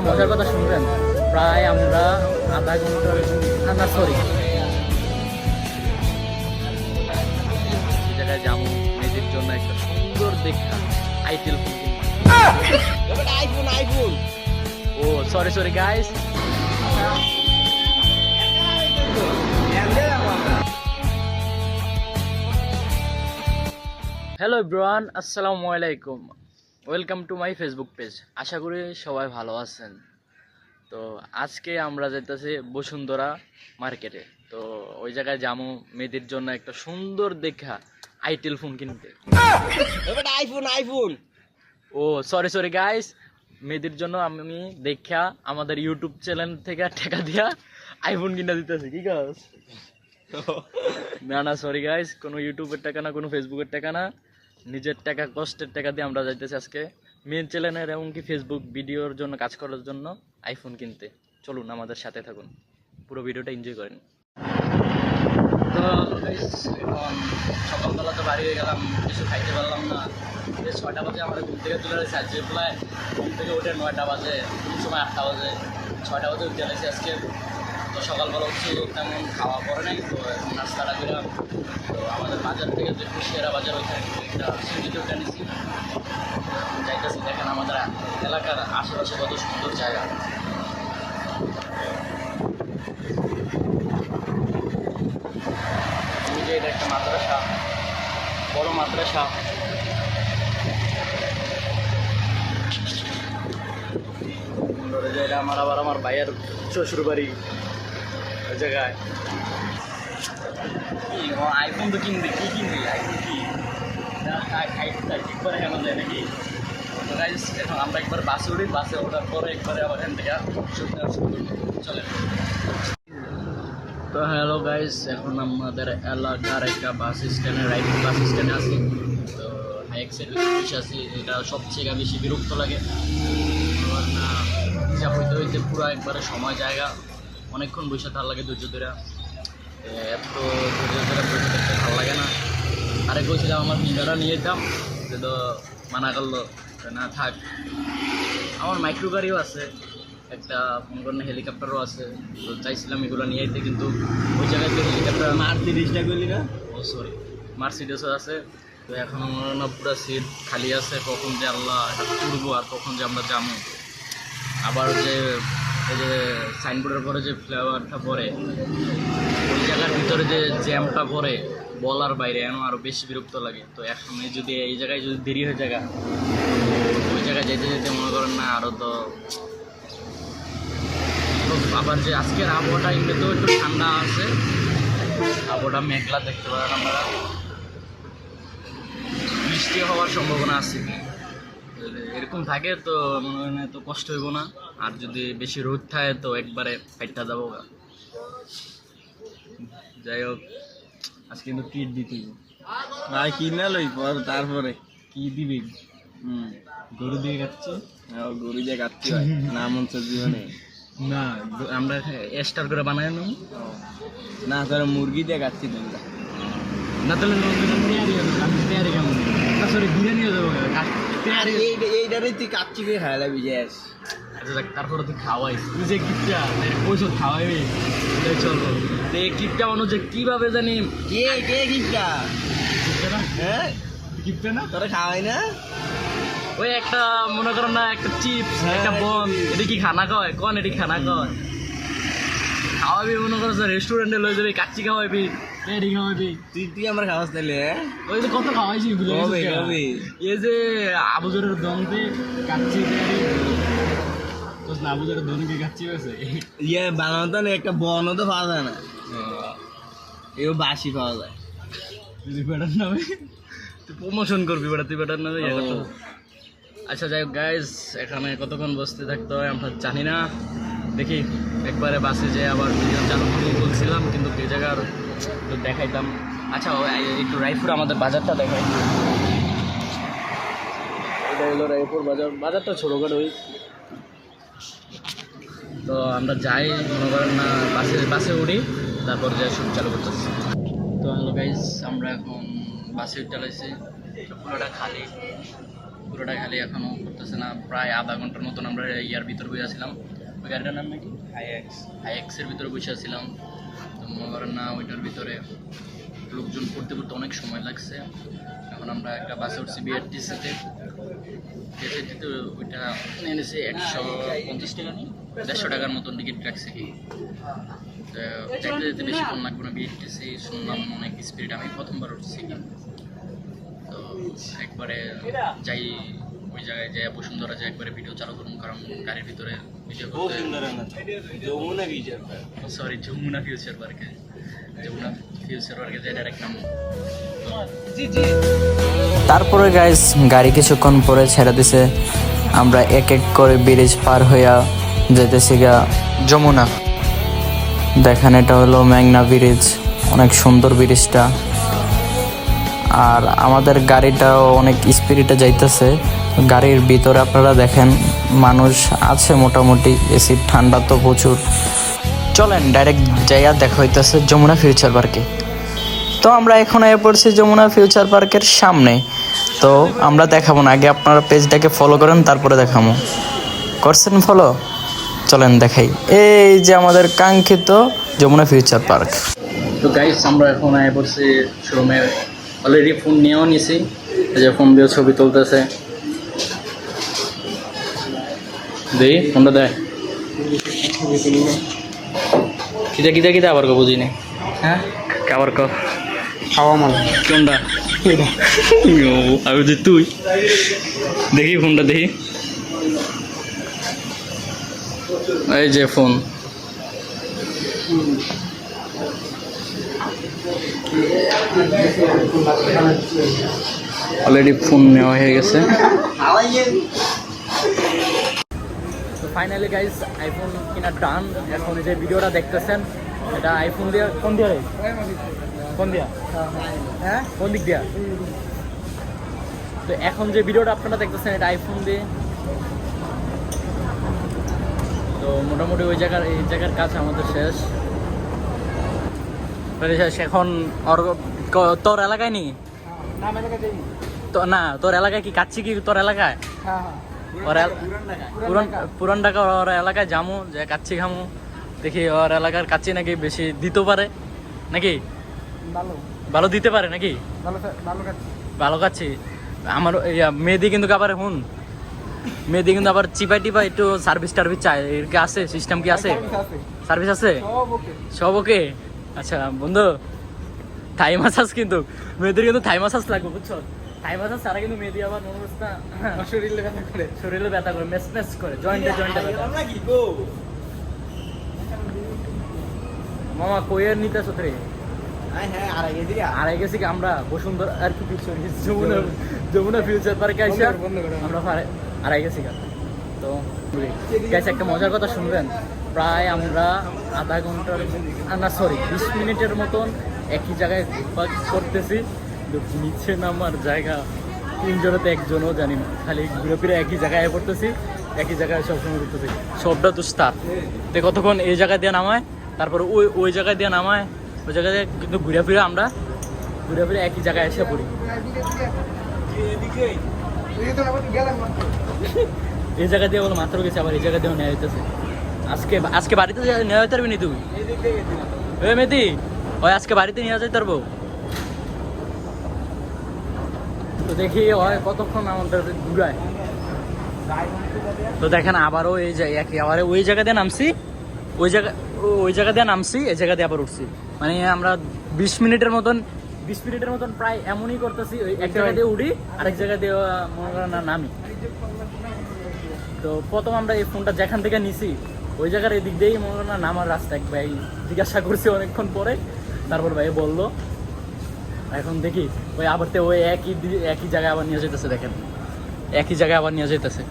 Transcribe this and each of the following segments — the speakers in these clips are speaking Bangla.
মজার কথা শুনবেন, প্রায় আমরা আধা ঘন্টা না সরি জায়গায় যাবো মেয়েদের জন্য একটা সুন্দর দেখা Itel iPhone iPhone oh sorry guys. Hello everyone, আসসালামু আলাইকুম, welcome to my Facebook page. আশা করি সবাই ভালো আছেন। তো আজকে আমরা যাইতেছি বসুন্ধরা মার্কেটে। তো ওই জায়গায় যাবো মেয়েদের জন্য একটা সুন্দর দেখা আইটেল ফোন কিনতে। IPhone iPhone oh sorry guys, মেয়েদের জন্য আমি দেখা আমাদের ইউটিউব চ্যানেল থেকে টাকা দিয়া আইফোন কিনে দিতেছি। কি কাজ? না সরি গাইস, কোনো ইউটিউবের টাকা না, কোনো ফেসবুকের টাকা না, নিজের টাকা, কষ্টের টাকা দিয়ে আমরা যাইতেছি আজকে মেন চ্যানেলের এমনকি ফেসবুক ভিডিওর জন্য কাজ করার জন্য আইফোন কিনতে। চলুন আমাদের সাথে থাকুন, পুরো ভিডিওটা এনজয় করেন। তো এখন সকালবেলা তো বাড়ি হয়ে গেলাম, কিছু খাইতে পারলাম না। 6টা বাজে আমরা ঘুম থেকে তুলে রয়েছি। আজকে প্রায় ঘুম থেকে উঠে 9টা বাজে, কোন সময় 8টা বাজে, 6টা বাজে উঠে গেছি আজকে। তো সকালবেলা উঠছি, তেমন খাওয়া পড়ে নাই, তো এখন নাস্তাটা দিলাম। তো আমাদের বাজার থেকে যে কুশিয়ারা বাজার, ওইখানে একটা সিঁড়িতে উঠে নিচ্ছি, যাইতেছি। দেখেন আমাদের এলাকার আশেপাশে কত সুন্দর জায়গা। যে এটা একটা মাদ্রাসা, বড় মাদ্রাসা। এটা আমার ভাইয়ের শ্বশুর বাড়ি ওই জায়গায়। কি আইফোন তো কিনবে, কি কিনবি? আইফোন কি ঠিক করে কেন যায় নাকি? এখন আমরা একবার বাসে উঠি, বাসে ওঠার পরে একবারে আবার এখান থেকে চলে। তো হ্যালো গাইস, এখন আমাদের এলাকার একটা বাস স্ট্যান্ডে, রাইট বাস স্ট্যান্ডে আছি। তো এক সাইড বসে আছি, এটা সবচেয়ে বেশি বিরক্ত লাগে না। হিসাব হইতে হইতে পুরো একবারে সময় জায়গা, অনেকক্ষণ বসে থাকা লাগে ধৈর্য ধরে। এত ধৈর্য ধরে বসে থাকতে ভালো লাগে না। আরেক বলছিলাম আমার ভিডিওটা নিয়ে যেতাম, তো মানা করলো না থাক। আমার মাইক্রো গাড়িও আছে, একটা ফোন করেন হেলিকপ্টারও আছে, তো চাইছিলাম এগুলো নিয়ে যেতে, কিন্তু ওই জায়গায় তো হেলিকপ্টার মার্সিডিজটা করলি না? ও সরি, মার্সিডিজও আছে। তো এখন আমার না পুরো সিট খালি আছে, কখন যে আল্লাহ উঠবো আর কখন যে আমরা যাবো। আবার যে এই যে সাইনবোর্ডের পরে যে ফ্লেভারটা পরে, ওই জায়গার ভিতরে যে জ্যামটা পরে বলার বাইরে, এখন আরও বেশি বিরক্ত লাগে। তো এখন যদি এই জায়গায় যদি দেরি হয়ে যায়, ওই জায়গায় যেতে যেতে মনে করেন না আরও তো। আবার যে আজকের আবহাওয়াটা এমনিতেও একটু ঠান্ডা আছে, আবহাওয়াটা মেঘলা দেখতে পারেন আমরা, বৃষ্টি হওয়ার সম্ভাবনা আছে। এরকম থাকে তো মনে হয় না এত কষ্ট হইব না। আর যদি বেশি রোদ থাকে তো একবারে ফাইটটা যাবো। যাই হোক, আজকে কিন্তু কিট দিতে ভাই কিনে লই পর, তারপরে কি দিবি? গরু দিয়ে কাটছি, গরু দিয়ে কাটছি ভাই, না মন জীবনে না আমরা স্টার করে বানাই নেব না, তোর মুরগি দিয়ে কাটছি তুমি না, তাহলে পেয়ারি কেমন? সরি বিরিয়ানি হয়ে যাবো। এইটারে তুই কাচ্চি করে খাই লাগবি যাস। আচ্ছা দেখ, তারপরে তুই খাওয়াইস, তুই যে কিপটা ওইসব খাওয়াইবি, চলবো। তো এই কিপটা মানুষ যে কীভাবে জানি কে কে গিফটটা না, হ্যাঁ কিপটা না তোরা খাওয়াই না? ওই একটা মনে করো না, একটা চিপস, একটা বন, এটা কি খানা কয়? কন এটি খানা কয়? খাওয়াবি মনে করো রেস্টুরেন্টে লয়ে যাবি, কাচ্চি খাওয়াবি, পেয়ারি খাওয়াবি। তুই আমার খাওয়াস তাহলে? ওই যে কত খাওয়াইছি এই যে আবুজরের দমতে কাচ্চি পেয়ারি, না আবুজরের দমকে কাচ্চি হয়েছে। ইয়ে বানানো তো একটা বনও তো পাওয়া যায় না, এও বাসি পাওয়া যায়। তুই বেটার নামে তুই প্রমোশন করবি, বেটা তুই বেটার নামে। আচ্ছা যাই হোক গাইজ, এখানে কতক্ষণ বসতে থাকতে হয় আমরা জানি না। দেখি একবারে বাসে যাই, আবার ভিডিও চালু করে বলছিলাম, কিন্তু এই জায়গার একটু দেখাইতাম। আচ্ছা একটু রায়পুর আমাদের বাজারটা দেখাই। এটা হলো রায়পুর বাজার, বাজারটা ছোটোখাটোই। তো আমরা যাই মনে করেন না, বাসে উঠি, তারপর যাই শুট চালু করতেছি। তো হ্যালো গাইজ, আমরা এখন বাসে চালাইছি, পুরোটা খালি। পুরোটা খালি এখনো করতেছে না। প্রায় আধা ঘন্টার মতন আমরা ইয়ার ভিতরে বসে আছিলাম। ওই গাড়িটার নাম নাকি হাইএক্সের ভিতরে বসে আছিলাম। তো মনে করেন না ওইটার ভিতরে লোকজন পড়তে পড়তে অনেক সময় লাগছে। এখন আমরা একটা বাসে উঠছি বিআরটিসিতে। বিআরটিসিতে ওইটা এনেছে 150 টাকা নিয়ে 150 টাকার মতন টিকিট রাখছে। তো যেতে যেতে বেশিক্ষণ লাগবে না। বিআরটিসি শুনলাম অনেক স্পিড, আমি প্রথমবার উঠছি। তো একবারে যাই ওই জায়গায় যাই বসুন্ধরা যাই একবারে ভিডিও চালু করুন, কারণ গাড়ির ভিতরে ভিডিও করতে। সরি, যমুনা ফিউচার পার্কে। যমুনা ফিউচার পার্কে যাই ডাইরেক্ট নাম। তারপরে গাইস গাড়ি কিছুক্ষণ পরে ছেড়ে দিছে। আমরা এক এক করে ব্রিজ পার হইয়া যেতেছি গা যমুনা। দেখেন এটা হলো মেঘনা ব্রিজ, অনেক সুন্দর ব্রিজটা। আর আমাদের গাড়িটাও অনেক স্পিডে যাইতেছে। গাড়ির ভিতরে আপনারা দেখেন মানুষ আছে মোটামুটি, এসি ঠান্ডা তো প্রচুর। চলেন ডাইরেক্ট যাইয়া দেখা হইতেছে যমুনা ফিউচার পার্কে। তো আমরা এখন এসে পড়ছি যমুনা ফিউচার পার্কের সামনে। তো আমরা দেখাবো না, আগে আপনারা পেজটাকে ফলো করেন তারপরে দেখাবো। করছেন ফলো? চলেন দেখাই। এই যে আমাদের কাঙ্ক্ষিত যমুনা ফিউচার পার্ক। তো গাইস আমরা এখন আয় পড়ছি শোরুমে। অলরেডি ফোন নিয়েও নিছি, এই যে ফোন দিয়ে ছবি তুলতেছে। দেই ফোনটা দেয় কিতা কিতা কিতা আবার বুঝি না। হ্যাঁ আবার ক খাওয়া মাল কোনটা? আমি যে তুই দেখি ফোনটা দেখি। এই যে ফোন, অলরেডি ফোন নেওয়া হয়ে গেছে। তো ফাইনালি গাইস আইফোন কিনা ডান। এখন যে ভিডিওটা দেখতেছেন এটা আইফোন দিয়ে কোন দিয়া রে? কোন দিয়া? হ্যাঁ কোন দিক দিয়া? তো এখন যে ভিডিওটা আপনারা দেখতেছেন এটা আইফোন দিয়ে। তো মোটামুটি ওই জায়গার এই জায়গার কাজ আমাদের শেষ। এখন তোর এলাকায় নি তো না, তোর এলাকায় কি কাচ্ছি কি তোর এলাকায়? পুরান ঢাকা ওর এলাকায় যামু, যে কাচ্ছি খামু, দেখি ওর এলাকার কাচ্ছি নাকি বেশি দিতে পারে নাকি, ভালো দিতে পারে নাকি, ভালো কাচ্ছি। আমার মেয়েদি কিন্তু আবার হুন মেয়েদি কিন্তু আবার চিপাই টিপাই একটু সার্ভিস টার্ভিস চাই। এর কি আছে সিস্টেম? কি আছে সার্ভিস? আছে সব ওকে। আচ্ছা বন্ধু, থাই মাসাজ কিন্তু মেয়েদের কিন্তু থাই মাসাজ লাগবে বুঝছো। থাই মাসাজ ছাড়া কিন্তু মেয়েদি আবার অবস্থা শরীরে ব্যথা করে মেস মেস করে জয়েন্টে মামা কইয়ের নিতে সত্রে আড়াই গেছি আমরা বসুন্ধরা আর কি যমুনা ফিউচার পার্কে আইসা আমরা আড়াই গেছি। তো গেছে একটা মজার কথা শুনবেন। প্রায় আমরা আধা ঘন্টার না সরি 20 মিনিটের মতন একই জায়গায় ঘুরপাক করতেছি। নিচে নামার জায়গা তিনজনেতে একজনও জানি না, খালি ঘুরে ফিরে একই জায়গায় পড়তেছি, একই জায়গায় সবসময় ঘুরতেছি। সবটা দুস্তার তো কতক্ষণ এই জায়গায় দিয়ে নামায়, তারপরে ওই জায়গায় দিয়ে নামায়, ওই জায়গায় দিয়ে কিন্তু ঘুরে ফিরে একই জায়গায় এসে পড়ি। এই জায়গা দিয়ে বলো মাত্র গেছে, আবার এই জায়গা দিয়েও নেওয়া হইতেছে। আজকে বাড়িতে নেওয়া হইতে পারবি নি তুই? ওই মেয়েদি ওই আজকে বাড়িতে নিয়ে যাইতে পারবো? তো দেখি হয় কতক্ষণ আমাদের ঘুরায়। তো দেখেন আবারও এই আবার ওই জায়গা দিয়ে নামছি, ওই জায়গা দিয়ে নামছি, এই জায়গা দিয়ে আবার উঠছি। মানে আমরা 20 মিনিটের মতন প্রায় এমনই করতেছি। এক জায়গা দিয়ে উঠি, আরেক জায়গা দিয়ে মনে করেন না নামি। তো প্রথম আমরা এই ফোনটা যেখান থেকে নিছি ওই জায়গার এদিক দিয়েই মনে করেন না নামার রাস্তা। এক ভাই জিজ্ঞাসা করছি অনেকক্ষণ পরে, তারপর ভাই বললো। এখন দেখি ওই আবার তো ওই একই জায়গায় আবার নিয়ে যেতেছে। দেখেন একই জায়গায় আবার নিয়ে যেতেছে।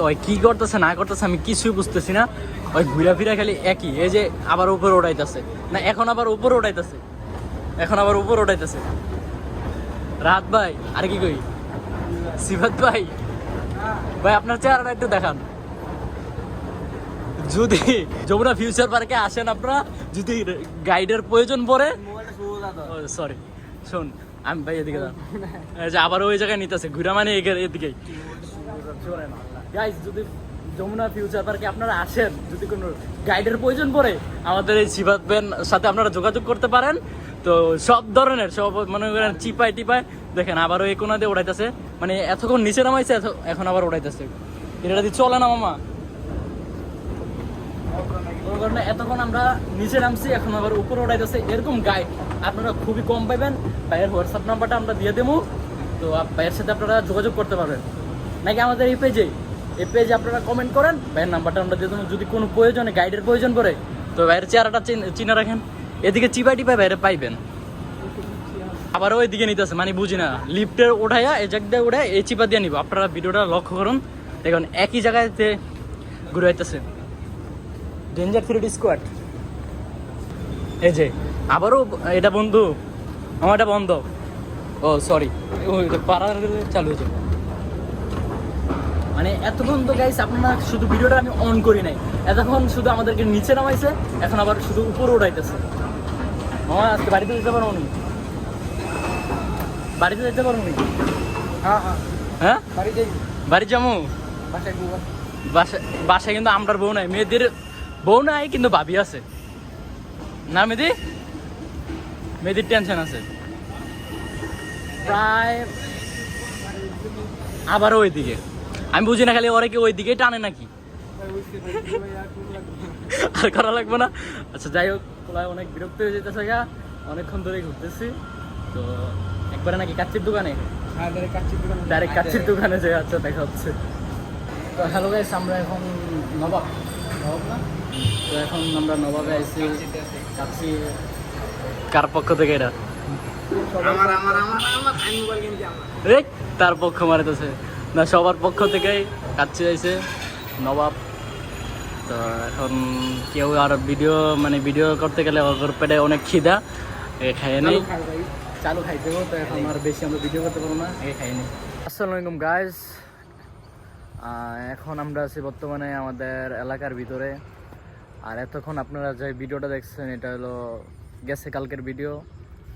ওই কি করতেছে না করতেছে আমি কিছুই বুঝতেছি না। ওই ঘুরা ফিরা খালি একই, এই যে আবার উপরে ওঠাইতেছে না, এখন আবার উপরে ওঠাইতেছে। রাত ভাই আর কি কই, সিফাত ভাই আপনার চেহারাটা একটু দেখান। যদি যমুনা ফিউচার পার্কে আসেন আপনারা, যদি গাইডের প্রয়োজন পড়ে না তো সরি শোন আমি ভাই এদিকে দাঁড়ান। এই যে আবার ওই জায়গায় নিতেছে ঘুরা মানে এদিকেই গাইস যদি যমুনা ফিউচার পার্কে আপনারা আসেন যদি কোনো গাইডের প্রয়োজন পড়ে আমাদের এই সিবাত ব্যান সাথে আপনারা যোগাযোগ করতে পারেন তো সব ধরনের সব মনে করেন চিপাই টিপাই দেখেন আবারও এই কোনা দিয়ে উড়াইতেছে মানে এতক্ষণ নিচে নামাইছে এখন আবার উড়াইতেছে এটা দিয়ে চলে না মামা ওই কারণে এতক্ষণ আমরা নিচে নামছি এখন আবার উপরে উঠাইতেছে এরকম গাইড আপনারা খুবই কম পাবেন ভাইয়ের হোয়াটসঅ্যাপ নাম্বারটা আমরা দিয়ে দেবো তো ভাইয়ের সাথে আপনারা যোগাযোগ করতে পারবেন নাকি আমাদের এই পেজে আপনারা কমেন্ট করেন ভাইয়ের নাম্বারটা আমরা দিয়ে দেবো যদি কোনো প্রয়োজনে গাইডের প্রয়োজন পড়ে তো ভাইয়ের চেহারাটা চিনে রাখেন এদিকে চিপাই টিপাই বাইরে পাইবেন আবারও ওইদিকে নিতেছে মানে বুঝি না লিফটের উঠাইয়া এই জায়গা দিয়ে উঠায় এই চিপা দিয়ে নিব আপনারা ভিডিওটা লক্ষ্য করুন দেখুন একই জায়গাতে ঘুরে আইতেছে ডেঞ্জার 3D স্কোয়াড এই যে আবারও এটা বন্ধু আমার এটা বন্ধ ও সরি পাড়া চালু হয়েছে মানে এতক্ষণ তো গাইস আপনারা শুধু ভিডিওটা আমি অন করি নাই এতক্ষণ শুধু আমাদেরকে নিচে নামাইছে এখন আবার শুধু উপরে উঠাইতেছে মামা আজকে বাড়িতে যেতে পারবো নি বাড়িতে যেতে পারবো নি হ্যাঁ হ্যাঁ হ্যাঁ বাড়ি যাই বাড়ি যাবো বাসায় গো বাসায় কিন্তু আমরার বউ নাই মেয়েদের বউ নাই কিন্তু ভাবি আছে না মেয়েদের টেনশন আছে প্রায় আবারও ওইদিকে আমি বুঝি না খালি ওরা কি ওইদিকে টানে নাকি আর করা লাগবে না আচ্ছা যাই হোক তোলায় অনেক বিরক্ত হয়ে যেতেছে গা অনেকক্ষণ ধরে ঘুরতেছি তো একবারে নাকি কাচ্চির দোকানে হ্যাঁ ডাইরেক্ট কাচ্চির দোকানে যে আচ্ছা দেখা হচ্ছে তো হ্যালো গাইস আমরা এখন নবাব না তো এখন আমরা নবাবে আইছি কাচ্চি কার পক্ষ থেকে এটা আমার আমি মোবাইল কিনছি আমার এই তার পক্ষ মারিতেছে না সবার পক্ষ থেকেই কাচ্চি আইছে নবাব তো এখন কেউ আর ভিডিও করতে গেলে ওর পেটে অনেক খিদা খাইয়ে নেই চালু খাইতে হবে তো এখন আর বেশি আমরা ভিডিও করতে পারবো না খাইয়ে নেই আসসালামু আলাইকুম গাইস এখন আমরা আছি বর্তমানে আমাদের এলাকার ভিতরে আর এতক্ষণ আপনারা যে ভিডিওটা দেখছেন এটা হলো গেছে কালকের ভিডিও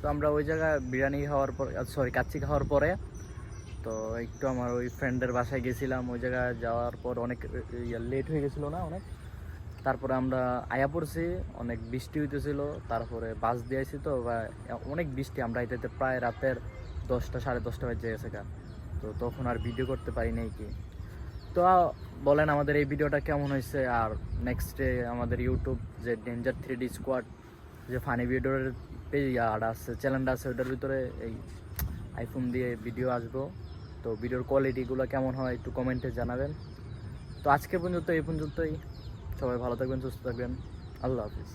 তো আমরা ওই জায়গায় বিরিয়ানি খাওয়ার পর কাচ্চি খাওয়ার পরে তো একটু আমার ওই ফ্রেন্ডের বাসায় গেছিলাম ওই জায়গায় যাওয়ার পর অনেক লেট হয়ে গেছিলো না অনেক তারপরে আমরা আয়া পড়ছি অনেক বৃষ্টি হইতেছিল তারপরে বাস দিয়েছি তো অনেক বৃষ্টি আমরা এটাতে প্রায় রাতের 10টা 10:30 বাজে গেছে তো তখন আর ভিডিও করতে পারি নাই কি তো বলেন আমাদের এই ভিডিওটা কেমন হয়েছে আর নেক্সটে আমাদের ইউটিউব যে ডেঞ্জার 3D স্কোয়াড যে ফানি ভিডিওর পেজ আছে চ্যানেলটা আছে ওটার ভিতরে এই আইফোন দিয়ে ভিডিও আসবো তো ভিডিওর কোয়ালিটিগুলো কেমন হয় একটু কমেন্টে জানাবেন তো আজকে পর্যন্ত এই পর্যন্তই সবাই ভালো থাকবেন সুস্থ থাকবেন আল্লাহ হাফিজ